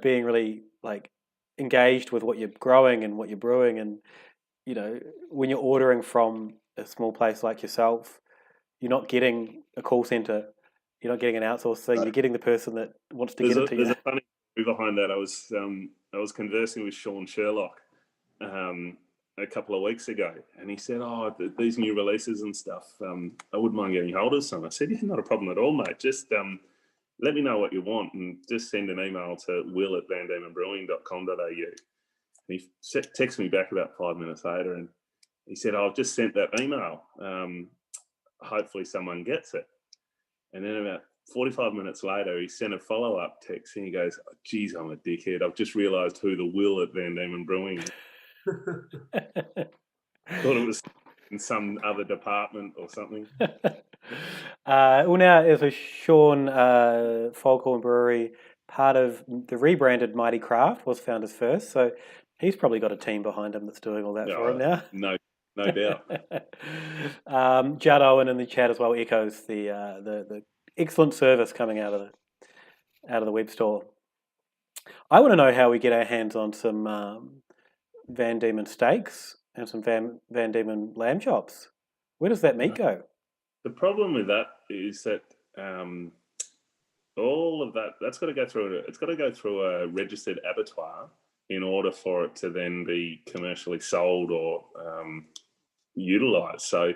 Being really like engaged with what you're growing and what you're brewing, and when you're ordering from a small place like yourself, you're not getting a call center, you're not getting an outsourced thing. You're getting the person that wants to get it to There's you. a funny story behind that. I was conversing with Sean Sherlock a couple of weeks ago, and he said, "Oh, these new releases and stuff. I wouldn't mind getting hold of some." I said, "Yeah, not a problem at all, mate. Just let me know what you want, and just send an email to will@vandiemanbrewing.com.au." And he texted me back about 5 minutes later, and he said, "I've just sent that email. Hopefully, someone gets it." And then about 45 minutes later, he sent a follow-up text, and he goes, "Oh, geez, I'm a dickhead. I've just realised who the Will at Van Dieman Brewing is." Thought it was in some other department or something. Well, now as a Sean Foghorn Brewery, part of the rebranded Mighty Craft was founders first, so he's probably got a team behind him that's doing all that for him now. No doubt. Judd Owen in the chat as well echoes the excellent service coming out of the web store. I want to know how we get our hands on some Van Dieman steaks and some Van Dieman lamb chops. Where does that meat go? The problem with that is that all of that's got to go through. It's got to go through a registered abattoir in order for it to then be commercially sold or utilised. So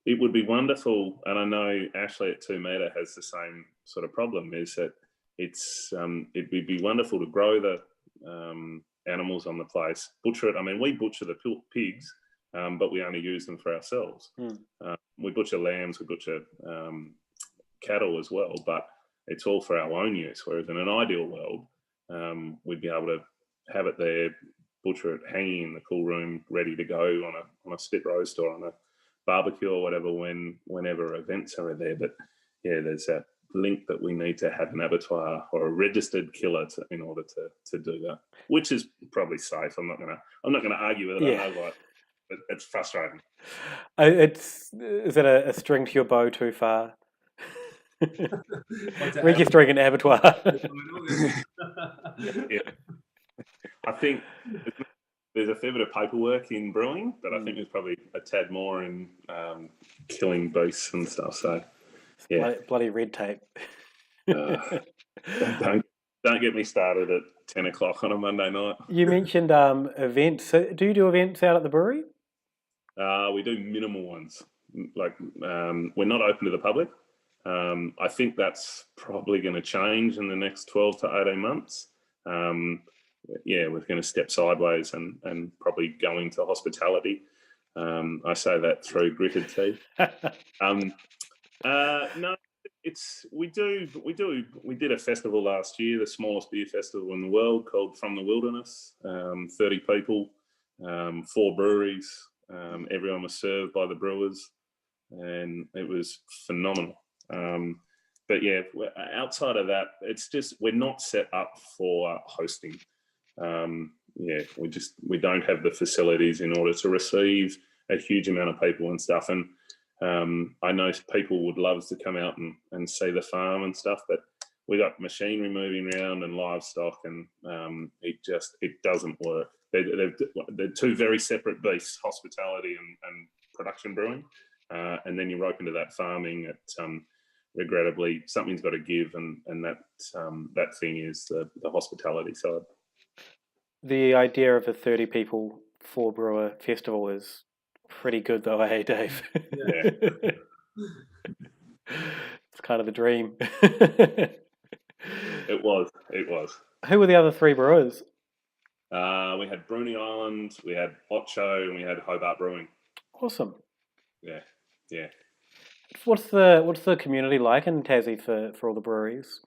it would be wonderful, and I know Ashley at 2 Metre has the same sort of problem. Is that it would be wonderful to grow the animals on the place, butcher it. I mean, we butcher the pigs, but we only use them for ourselves. We butcher lambs, we butcher cattle as well, but it's all for our own use. Whereas in an ideal world, we'd be able to have it there, butcher it, hanging in the cool room, ready to go on a spit roast or on a barbecue or whatever whenever events are there. But yeah, there's that link that we need to have an abattoir or a registered killer in order to do that, which is probably safe. I'm not gonna argue with it. Yeah. I know, but it's frustrating. Is that a string to your bow too far? Registering an abattoir. Yeah. I think there's a fair bit of paperwork in brewing, but I think there's probably a tad more in killing beasts and stuff. So, yeah, bloody red tape. Don't get me started at 10 o'clock on a Monday night. You mentioned events. So do you do events out at the brewery? We do minimal ones. Like we're not open to the public. I think that's probably going to change in the next 12 to 18 months. Yeah, we're going to step sideways and probably go into hospitality. I say that through gritted teeth. No, we did a festival last year, the smallest beer festival in the world, called From the Wilderness. 30 people, 4 breweries. Everyone was served by the brewers, and it was phenomenal. But yeah, outside of that, it's just we're not set up for hosting. Yeah, we don't have the facilities in order to receive a huge amount of people and stuff. And I know people would love to come out and see the farm and stuff, but we got machinery moving around and livestock, and it doesn't work. They're 2 very separate beasts: hospitality and production brewing. And then you rope into that farming. Regrettably, something's got to give, and that thing is the hospitality side. The idea of a 30 people 4 brewer festival is pretty good, though, eh, Dave? Yeah. It's kind of the dream. It was. Who were the other 3 brewers? We had Bruny Island, we had Ocho, and we had Hobart Brewing. Awesome. Yeah. What's the community like in Tassie for all the breweries?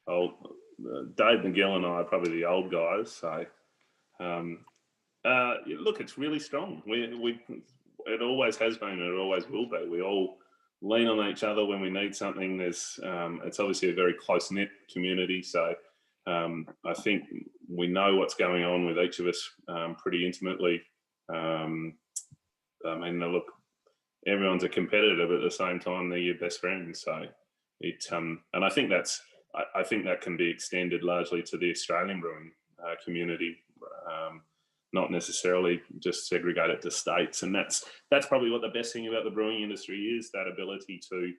Dave McGill and I are probably the old guys, so um, look, it's really strong. We it always has been, and it always will be. We all lean on each other when we need something. It's obviously a very close knit community, so I think we know what's going on with each of us pretty intimately. I mean, look, everyone's a competitor, but at the same time, they're your best friends. So and I think I think that can be extended largely to the Australian brewing community, not necessarily just segregated to states. And that's probably what the best thing about the brewing industry is, that ability to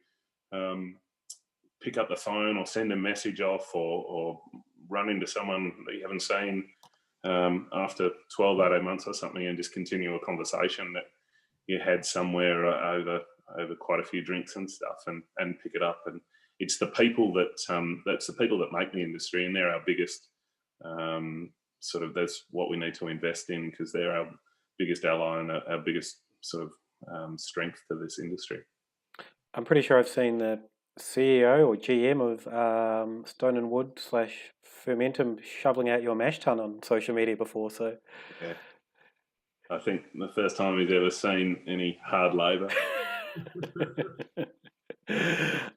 pick up the phone or send a message off or run into someone that you haven't seen after 12, 18 months or something, and just continue a conversation that you had somewhere over quite a few drinks and stuff, and pick it up. And it's the people that's the people that make the industry, and they're our biggest that's what we need to invest in, because they're our biggest ally and our biggest strength to this industry. I'm pretty sure I've seen the CEO or GM of Stone and Wood / Fermentum shoveling out your mash tun on social media before. So yeah, I think the first time he's ever seen any hard labour.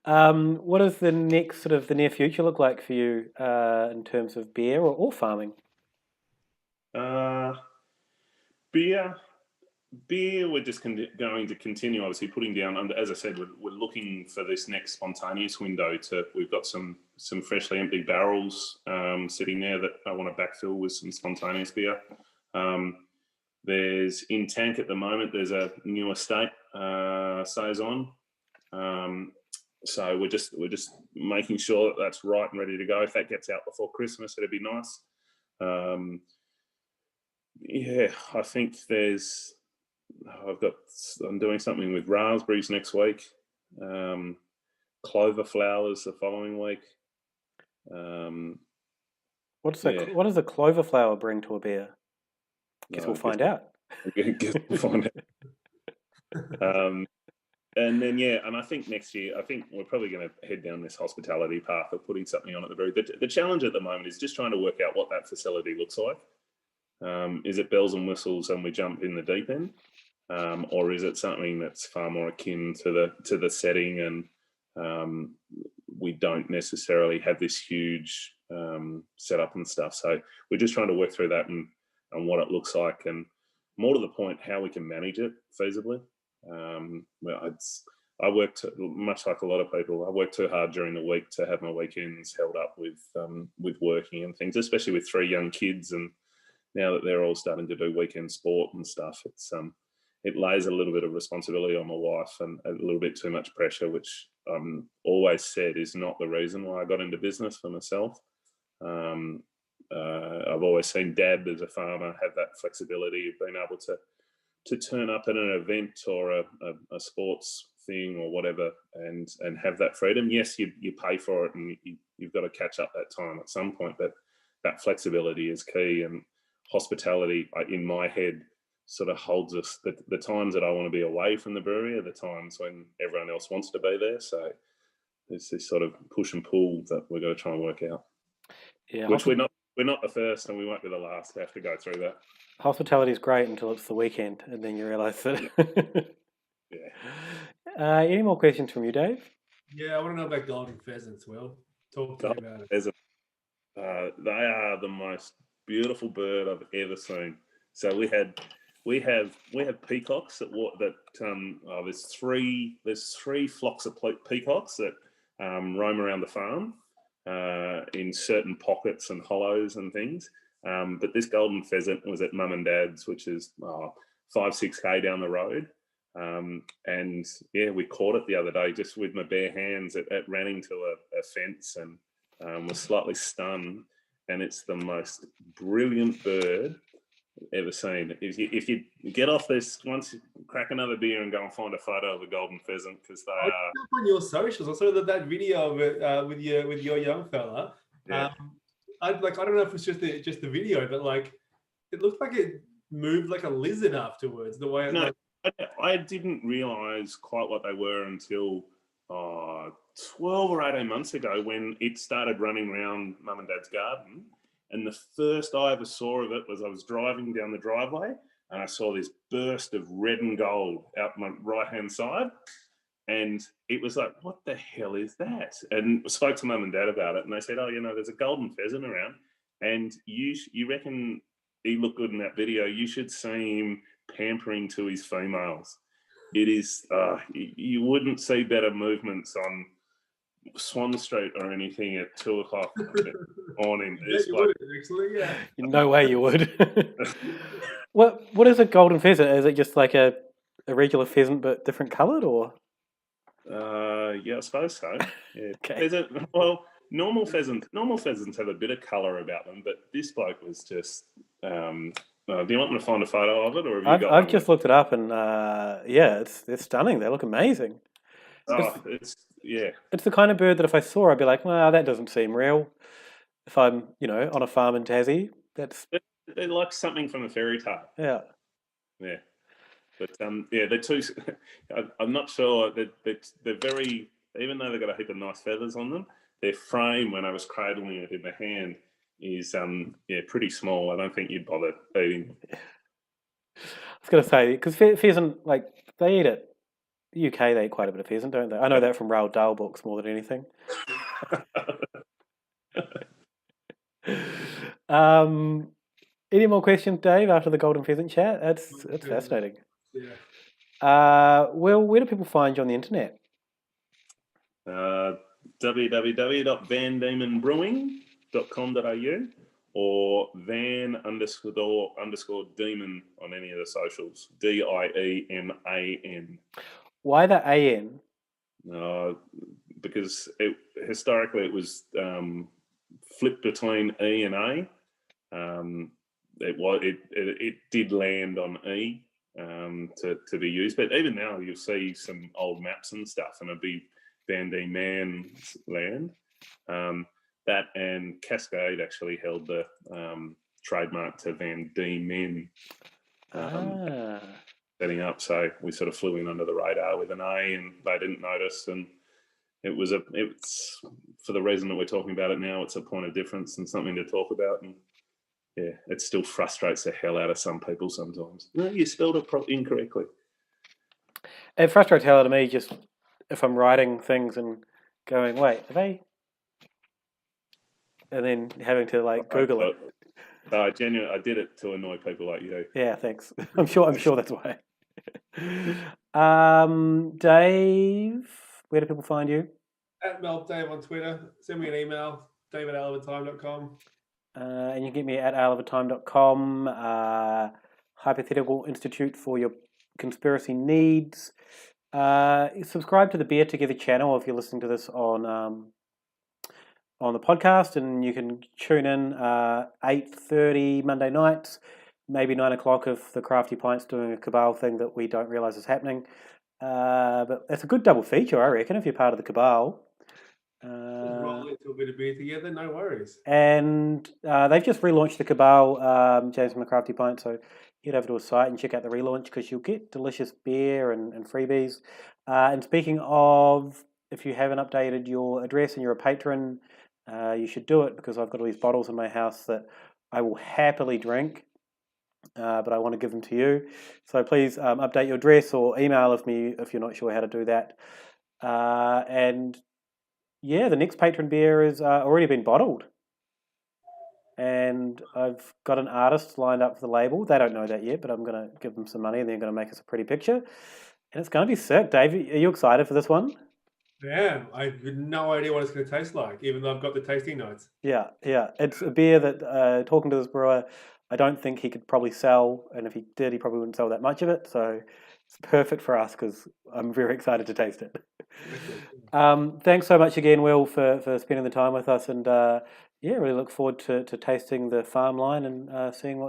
What does the next the near future look like for you in terms of beer or farming? Beer, we're just going to continue, obviously, putting down. As I said, we're looking for this next spontaneous window. We've got some freshly empty barrels sitting there that I want to backfill with some spontaneous beer. There's in tank at the moment. There's a new estate saison. So we're just making sure that that's right and ready to go. If that gets out before Christmas, it'd be nice. I think I'm doing something with raspberries next week. Clover flowers the following week. What does a clover flower bring to a beer? Guess we'll find out. Guess we'll find out. And then and I think next year, we're probably going to head down this hospitality path of putting something on at the brewery. The challenge at the moment is just trying to work out what that facility looks like. Is it bells and whistles and we jump in the deep end, or is it something that's far more akin to the setting, and we don't necessarily have this huge setup and stuff? So we're just trying to work through that and what it looks like, and more to the point, how we can manage it feasibly. I worked, much like a lot of people, I worked too hard during the week to have my weekends held up with working and things, especially with 3 young kids. And now that they're all starting to do weekend sport and stuff, it lays a little bit of responsibility on my wife and a little bit too much pressure, which always said is not the reason why I got into business for myself. I've always seen Dad as a farmer have that flexibility of being able to turn up at an event or a sports thing or whatever and have that freedom. Yes, you pay for it, and you've got to catch up that time at some point, but that flexibility is key. And hospitality, in my head, sort of holds us. The times that I want to be away from the brewery are the times when everyone else wants to be there. So there's this sort of push and pull that we're going to try and work out. Yeah, which we're not the first, and we won't be the last to have to go through that. Hospitality is great until it's the weekend, and then you realise that. Yeah. Any more questions from you, Dave? Yeah, I want to know about golden pheasants. Well, talk to me about it. They are the most beautiful bird I've ever seen. So we have peacocks there's three flocks of peacocks that roam around the farm in certain pockets and hollows and things. But this golden pheasant was at Mum and Dad's, which is 5-6 km down the road. And we caught it the other day just with my bare hands. It ran into a fence and was slightly stunned. And it's the most brilliant bird I've ever seen. If you get off this, once you crack another beer and go and find a photo of a golden pheasant, because they are on your socials. I saw that video of it with your young fella. Yeah. I don't know if it's just the video, but it looked like it moved like a lizard afterwards. The way no, I didn't realise quite what they were until 12 or 18 months ago when it started running around Mum and Dad's garden. And the first I ever saw of it was I was driving down the driveway and I saw this burst of red and gold out my right-hand side. And it was like, what the hell is that? And I spoke to Mum and Dad about it, and they said, oh, there's a golden pheasant around, and you reckon he looked good in that video? You should see him pampering to his females. It is, you wouldn't see better movements on Swan Street or anything at 2 o'clock on him. Yeah, you would actually, yeah. No way you would. What is a golden pheasant? Is it just like a regular pheasant but different coloured, or? Yeah, I suppose so. Yeah. Okay. Normal pheasants have a bit of colour about them, but this bloke was just. Do you want me to find a photo of it, or have you got? I've just looked it up, and they're stunning. They look amazing. It's the kind of bird that if I saw, I'd be like, well, that doesn't seem real. If I'm, on a farm in Tassie, they're like something from a fairy tale. Yeah. Yeah. But they're too. I'm not sure that they're very. Even though they've got a heap of nice feathers on them, their frame when I was cradling it in the hand is pretty small. I don't think you'd bother eating. I was going to say because pheasant, like they eat it. The UK they eat quite a bit of pheasant, don't they? I know that from Roald Dahl books more than anything. Any more questions, Dave? After the golden pheasant chat, it's fascinating. Yeah. Well, where do people find you on the internet? www.van-demonbrewing.com.au or van_Dieman on any of the socials. DIEMAN. Why the AN? Because historically it was flipped between E and A. It did land on E to be used, but even now you'll see some old maps and stuff, and it'll be Van Dieman's land. That and Cascade actually held the trademark to Van Dieman setting up, so we sort of flew in under the radar with an A, and they didn't notice, and it's for the reason that we're talking about it now. It's a point of difference and something to talk about, and yeah, it still frustrates the hell out of some people sometimes. No, you spelled it incorrectly. It frustrates the hell out of me just if I'm writing things and going, wait, are they? And then having to Google it. I did it to annoy people like you. Yeah, thanks. I'm sure that's why. Dave, where do people find you? At MeltDave on Twitter. Send me an email, dave@alavatime.com. And you can get me at alavatime.com. Hypothetical Institute for your conspiracy needs. Subscribe to the Beer Together channel if you're listening to this on the podcast, and you can tune in 8:30 Monday nights, maybe 9 o'clock if the Crafty Pint's doing a cabal thing that we don't realise is happening. But it's a good double feature, I reckon, if you're part of the cabal. Roll into a bit of beer together, no worries. And they've just relaunched the cabal, James from the Crafty Pint, so head over to a site and check out the relaunch because you'll get delicious beer and freebies. And speaking of, if you haven't updated your address and you're a patron, you should do it because I've got all these bottles in my house that I will happily drink, but I want to give them to you. So please update your address or email me if you're not sure how to do that. And yeah, the next patron beer is already been bottled. And I've got an artist lined up for the label. They don't know that yet, but I'm going to give them some money and they're going to make us a pretty picture. And it's going to be sick. Dave, are you excited for this one? Yeah, I have no idea what it's going to taste like, even though I've got the tasting notes. Yeah. It's a beer that, talking to this brewer, I don't think he could probably sell. And if he did, he probably wouldn't sell that much of it. So it's perfect for us because I'm very excited to taste it. Thanks so much again, Will, for spending the time with us. And really look forward to tasting the farm line and seeing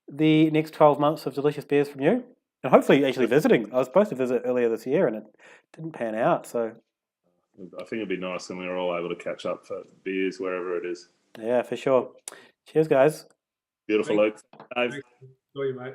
the next 12 months of delicious beers from you. And hopefully actually visiting. I was supposed to visit earlier this year and it didn't pan out. So I think it'd be nice when we're all able to catch up for beers wherever it is. Yeah, for sure. Cheers, guys. Beautiful, Luke. Dave. Enjoy you, mate.